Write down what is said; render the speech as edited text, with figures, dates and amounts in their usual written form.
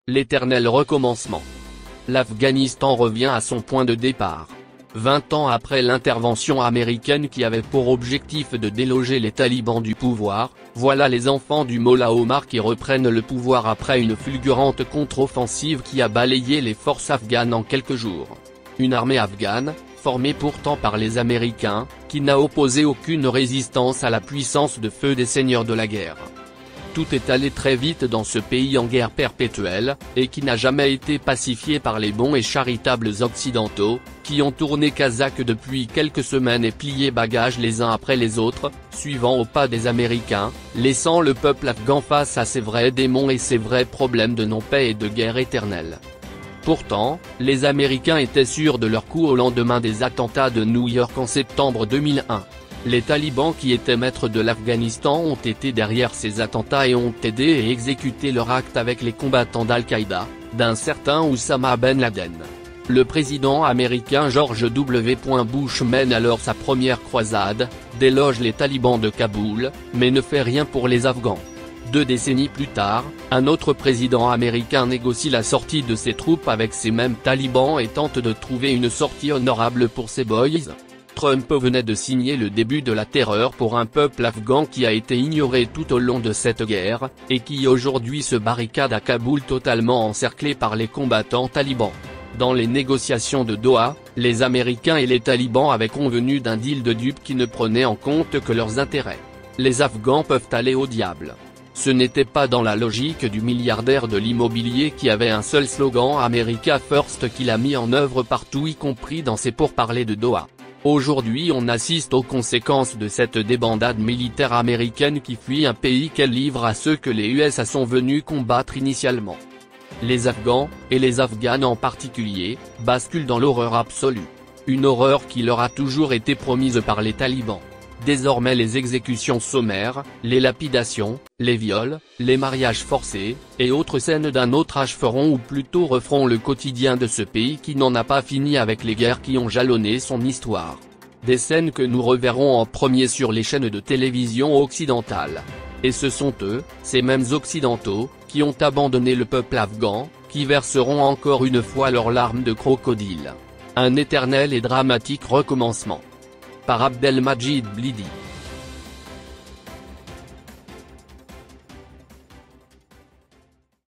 L'éternel recommencement. L'Afghanistan revient à son point de départ. 20 ans après l'intervention américaine qui avait pour objectif de déloger les talibans du pouvoir, voilà les enfants du Mollah Omar qui reprennent le pouvoir après une fulgurante contre-offensive qui a balayé les forces afghanes en quelques jours. Une armée afghane, formée pourtant par les Américains, qui n'a opposé aucune résistance à la puissance de feu des seigneurs de la guerre. Tout est allé très vite dans ce pays en guerre perpétuelle, et qui n'a jamais été pacifié par les bons et charitables occidentaux, qui ont tourné casaque depuis quelques semaines et plié bagages les uns après les autres, suivant au pas des Américains, laissant le peuple afghan face à ses vrais démons et ses vrais problèmes de non-paix et de guerre éternelle. Pourtant, les Américains étaient sûrs de leur coup au lendemain des attentats de New York en septembre 2001. Les talibans qui étaient maîtres de l'Afghanistan ont été derrière ces attentats et ont aidé et exécuté leur acte avec les combattants d'Al-Qaïda, d'un certain Oussama Ben Laden. Le président américain George W. Bush mène alors sa première croisade, déloge les talibans de Kaboul, mais ne fait rien pour les Afghans. 2 décennies plus tard, un autre président américain négocie la sortie de ses troupes avec ces mêmes talibans et tente de trouver une sortie honorable pour ses boys. Trump venait de signer le début de la terreur pour un peuple afghan qui a été ignoré tout au long de cette guerre, et qui aujourd'hui se barricade à Kaboul totalement encerclé par les combattants talibans. Dans les négociations de Doha, les Américains et les talibans avaient convenu d'un deal de dupes qui ne prenait en compte que leurs intérêts. Les Afghans peuvent aller au diable. Ce n'était pas dans la logique du milliardaire de l'immobilier qui avait un seul slogan America First qu'il a mis en œuvre partout y compris dans ses pourparlers de Doha. Aujourd'hui on assiste aux conséquences de cette débandade militaire américaine qui fuit un pays qu'elle livre à ceux que les USA sont venus combattre initialement. Les Afghans, et les Afghanes en particulier, basculent dans l'horreur absolue. Une horreur qui leur a toujours été promise par les talibans. Désormais les exécutions sommaires, les lapidations, les viols, les mariages forcés, et autres scènes d'un autre âge feront ou plutôt referont le quotidien de ce pays qui n'en a pas fini avec les guerres qui ont jalonné son histoire. Des scènes que nous reverrons en premier sur les chaînes de télévision occidentales. Et ce sont eux, ces mêmes occidentaux, qui ont abandonné le peuple afghan, qui verseront encore une fois leurs larmes de crocodile. Un éternel et dramatique recommencement. Par Abdelmajid Blidi.